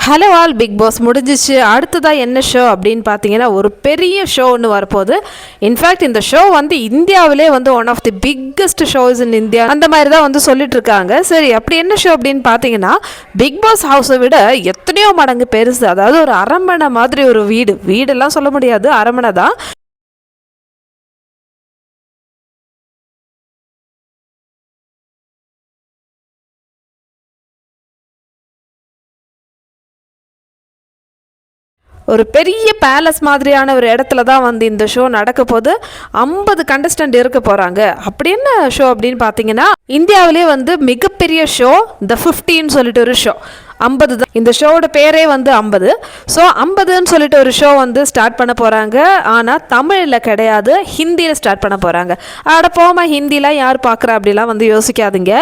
Hello all, big pass முடிஞ்சிச்சு. அடுத்ததாக என்ன ஷோ அப்படின்னு பார்த்தீங்கன்னா, ஒரு பெரிய ஷோ ஒன்று வரப்போகுது. இன்ஃபேக்ட் இந்த ஷோ வந்து இந்தியாவிலே வந்து one of the biggest shows in India அந்த மாதிரி தான் வந்து சொல்லிட்டு இருக்காங்க. சரி, அப்படி என்ன ஷோ அப்படின்னு பார்த்தீங்கன்னா, பிக் பாஸ் ஹவுஸை விட எத்தனையோ மடங்கு பெருசு. அதாவது ஒரு அரண்மனை மாதிரி ஒரு வீடெல்லாம் சொல்ல முடியாது, அரண்மனை தான். ஒரு பெரிய பேலஸ் மாதிரியான ஒரு இடத்துல தான் வந்து இந்த ஷோ நடக்க போது. 50 கண்டஸ்டன்ட் இருக்க போகிறாங்க. அப்படி என்ன ஷோ அப்படின்னு பார்த்தீங்கன்னா, இந்தியாவிலே வந்து மிகப்பெரிய ஷோ த 50ன்னு சொல்லிட்டு ஒரு ஷோ. 50 தான் இந்த ஷோவோட பேரே வந்து 50. ஸோ 50ன்னு சொல்லிட்டு ஒரு ஷோ வந்து ஸ்டார்ட் பண்ண போகிறாங்க. ஆனால் தமிழில் கிடையாது, ஹிந்தியில் ஸ்டார்ட் பண்ண போகிறாங்க. அட போமா, ஹிந்திலாம் யார் பார்க்குறா அப்படிலாம் வந்து யோசிக்காதீங்க.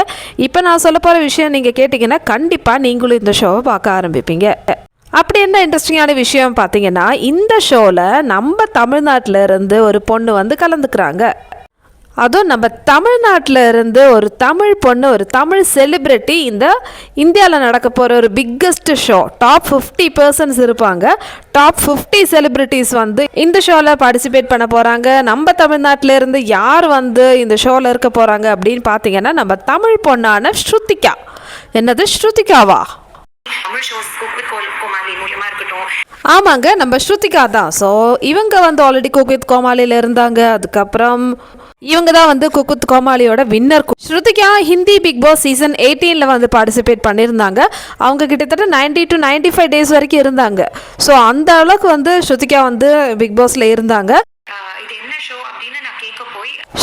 இப்போ நான் சொல்ல போகிற விஷயம் நீங்கள் கேட்டிங்கன்னா கண்டிப்பாக நீங்களும் இந்த ஷோவை பார்க்க ஆரம்பிப்பீங்க. அப்படி என்ன இன்ட்ரெஸ்டிங்கான விஷயம் பார்த்தீங்கன்னா, இந்த ஷோவில் நம்ம தமிழ்நாட்டில் இருந்து ஒரு பொண்ணு வந்து கலந்துக்கிறாங்க. அதுவும் நம்ம தமிழ்நாட்டில் இருந்து ஒரு தமிழ் பொண்ணு, ஒரு தமிழ் செலிப்ரிட்டி இந்த இந்தியாவில் நடக்க போகிற ஒரு பிக்கஸ்ட் ஷோ. டாப் 50 பர்சன்ஸ் இருப்பாங்க. டாப் 50 செலிப்ரிட்டிஸ் வந்து இந்த ஷோவில் பார்ட்டிசிபேட் பண்ண போகிறாங்க. நம்ம தமிழ்நாட்டில் இருந்து யார் வந்து இந்த ஷோவில் இருக்க போகிறாங்க அப்படின்னு பார்த்தீங்கன்னா, நம்ம தமிழ் பொண்ணான ஸ்ருதிகா. என்னது, ஸ்ருதிகாவா? ஆமாங்க, நம்ம ஸ்ருதிகா தான். ஸோ இவங்க வந்து ஆல்ரெடி குக் வித் கோமாளியில் இருந்தாங்க. அதுக்கப்புறம் இவங்க தான் வந்து குக் வித் கோமாளியோட winner. Shruthika Hindi Bigg Boss season 18 வந்து பார்ட்டிசிபேட் பண்ணியிருந்தாங்க. அவங்க கிட்டத்தட்ட 90 to 95 டேஸ் வரைக்கும் இருந்தாங்க. ஸோ அந்த அளவுக்கு வந்து ஸ்ருதிகா வந்து பிக் பாஸில் இருந்தாங்க.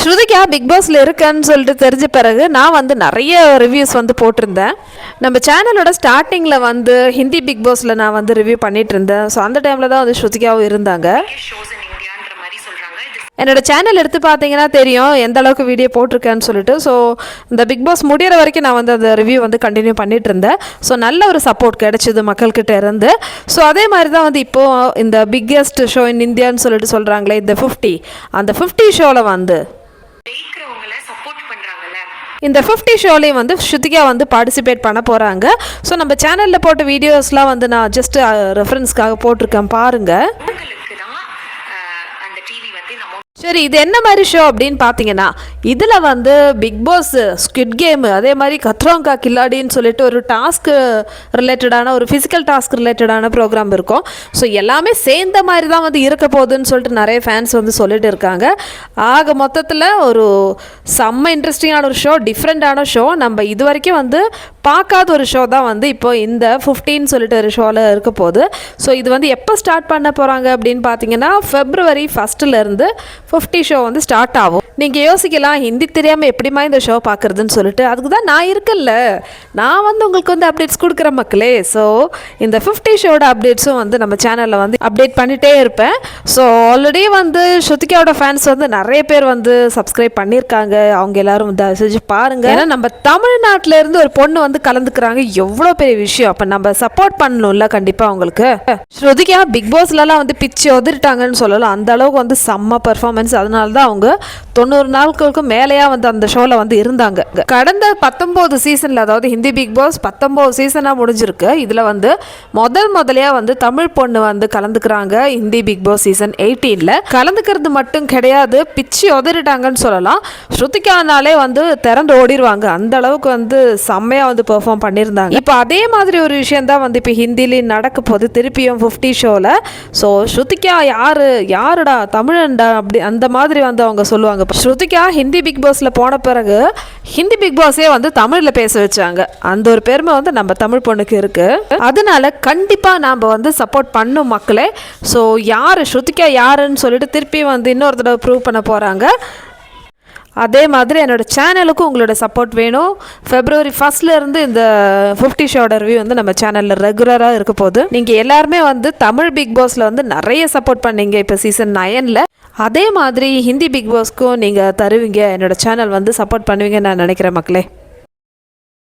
ஸ்ருதிகா பிக் பாஸில் இருக்கேன்னு சொல்லிட்டு தெரிஞ்ச பிறகு நான் வந்து நிறைய ரிவ்யூஸ் வந்து போட்டிருந்தேன். நம்ம சேனலோட ஸ்டார்டிங்கில் வந்து ஹிந்தி பிக் பாஸில் நான் வந்து ரிவ்யூ பண்ணிட்டு இருந்தேன். ஸோ அந்த டைமில் தான் வந்து ஸ்ருதிகாவும் இருந்தாங்க. என்னோட சேனல் எடுத்து பார்த்தீங்கன்னா தெரியும் எந்த அளவுக்கு வீடியோ போட்டிருக்கேன்னு சொல்லிட்டு. ஸோ இந்த பிக் பாஸ் முடிகிற வரைக்கும் நான் வந்து அந்த ரிவ்யூ வந்து கண்டினியூ பண்ணிட்டு இருந்தேன். ஸோ நல்ல ஒரு சப்போர்ட் கிடைச்சிது மக்கள்கிட்ட இருந்து. ஸோ அதே மாதிரி தான் வந்து இப்போது இந்த பிக்கெஸ்ட் ஷோ இன் இந்தியான்னு சொல்லிட்டு சொல்கிறாங்களே, இந்த 50, அந்த 50 ஷோவில் வந்து இந்த 50 ஷோலையும் வந்து ஸ்ருதிகா வந்து பார்ட்டிசிபேட் பண்ண போகிறாங்க. ஸோ நம்ம சேனலில் போட்ட வீடியோஸ்லாம் வந்து நான் ஜஸ்ட் ரெஃபரன்ஸ்க்காக போட்டிருக்கேன், பாருங்கள். சரி, இது என்ன மாதிரி ஷோ அப்படின்னு பார்த்தீங்கன்னா, இதில் வந்து பிக் பாஸ், ஸ்குவிட் கேம், அதே மாதிரி கத்ரோங்கா கில்லாடின்னு சொல்லிட்டு ஒரு டாஸ்க் ரிலேட்டடான, ஒரு ஃபிசிக்கல் டாஸ்க் ரிலேட்டடான ப்ரோக்ராம் இருக்கும். ஸோ எல்லாமே சேர்ந்த மாதிரி தான் வந்து இருக்க போகுதுன்னு சொல்லிட்டு நிறைய ஃபேன்ஸ் வந்து சொல்லிட்டு இருக்காங்க. ஆக மொத்தத்தில் ஒரு செம்ம இன்ட்ரெஸ்டிங்கான ஒரு ஷோ, டிஃப்ரெண்ட்டான ஷோ. நம்ம இது வரைக்கும் வந்து பார்க்காத ஒரு ஷோ தான் வந்து இப்போ இந்த 50ன்னு சொல்லிட்டு ஒரு ஷோவில் இருக்க போகுது. ஸோ இது வந்து எப்போ ஸ்டார்ட் பண்ண போகிறாங்க அப்படின்னு பார்த்தீங்கன்னா, February 1 50 ஷோ வந்து ஸ்டார்ட் ஆகும். நீங்கள் யோசிக்கலாம், ஹிந்தி தெரியாமல் எப்படிமா இந்த ஷோ பார்க்குறதுன்னு சொல்லிட்டு. அதுக்கு தான் நான் இருக்கல, நான் வந்து உங்களுக்கு வந்து அப்டேட்ஸ் கொடுக்குற மக்களே. ஸோ இந்த 50 ஷோட அப்டேட்ஸும் வந்து நம்ம சேனலில் வந்து அப்டேட் பண்ணிகிட்டே இருப்பேன். ஸோ ஆல்ரெடி வந்து ஸ்ருதிகாவோட ஃபேன்ஸ் வந்து நிறைய பேர் வந்து சப்ஸ்கிரைப் பண்ணியிருக்காங்க. அவங்க எல்லாரும் வந்து செஞ்சு பாருங்கள். ஏன்னா நம்ம தமிழ்நாட்டில் இருந்து ஒரு பொண்ணு வந்து கலந்துக்கிறாங்க, எவ்வளோ பெரிய விஷயம். அப்போ நம்ம சப்போர்ட் பண்ணணும்ல கண்டிப்பாக அவங்களுக்கு. ஸ்ருதிகா பிக் பாஸ்லலாம் வந்து பிச்சு உதறிட்டாங்கன்னு சொல்லலாம். அந்த அளவுக்கு வந்து செம்ம பர்ஃபார்மன்ஸ். அதனால தான் அவங்க 90 நாட்களுக்கு மேலேயா வந்து அந்த ஷோவில் வந்து இருந்தாங்க. கடந்த 19 சீசனில், அதாவது ஹிந்தி பிக் பாஸ் 19 சீசனாக முடிஞ்சிருக்கு. இதில் வந்து முதலையாக வந்து தமிழ் பொண்ணு வந்து கலந்துக்கிறாங்க ஹிந்தி பிக் பாஸ் சீசன் 18ல். கலந்துக்கிறது மட்டும் கிடையாது, பிச்சு உதறிட்டாங்கன்னு சொல்லலாம். ஸ்ருதிகானாலே வந்து திறந்து ஓடிடுவாங்க, அந்த அளவுக்கு வந்து செம்மையாக வந்து பெர்ஃபார்ம் பண்ணியிருந்தாங்க. இப்போ அதே மாதிரி ஒரு விஷயம் தான் வந்து இப்போ ஹிந்திலையும் நடக்க போது, திருப்பியும் 50 ஷோவில். ஸோ ஸ்ருதிகா யாருடா தமிழன்டா அப்படி அந்த மாதிரி வந்து அவங்க சொல்லுவாங்க. ஸ்ருதிகா ஹிந்தி பிக் பாஸில் போன பிறகு ஹிந்தி பிக் பாஸே வந்து தமிழில் பேச வச்சாங்க. அந்த ஒரு பெருமை வந்து நம்ம தமிழ் பொண்ணுக்கு இருக்குது. அதனால கண்டிப்பாக நாம் வந்து சப்போர்ட் பண்ணும் மக்களே. ஸோ யார் ஸ்ருதிகா யாருன்னு சொல்லிட்டு திருப்பி வந்து இன்னொரு தடவை ப்ரூவ் பண்ண போகிறாங்க. அதே மாதிரி என்னோட சேனலுக்கும் உங்களோட சப்போர்ட் வேணும். February 1 இந்த 50 ஷோட ரிவ்யூ வந்து நம்ம சேனலில் ரெகுலராக இருக்க போகுது. நீங்கள் எல்லாருமே வந்து தமிழ் பிக் பாஸில் வந்து நிறைய சப்போர்ட் பண்ணீங்க இப்போ சீசன் 9ல். அதே மாதிரி ஹிந்தி பிக் பாஸ்க்கும் நீங்கள் தருவீங்க, என்னோட சேனல் வந்து சப்போர்ட் பண்ணுவீங்கன்னு நான் நினைக்கிறேன் மக்களே.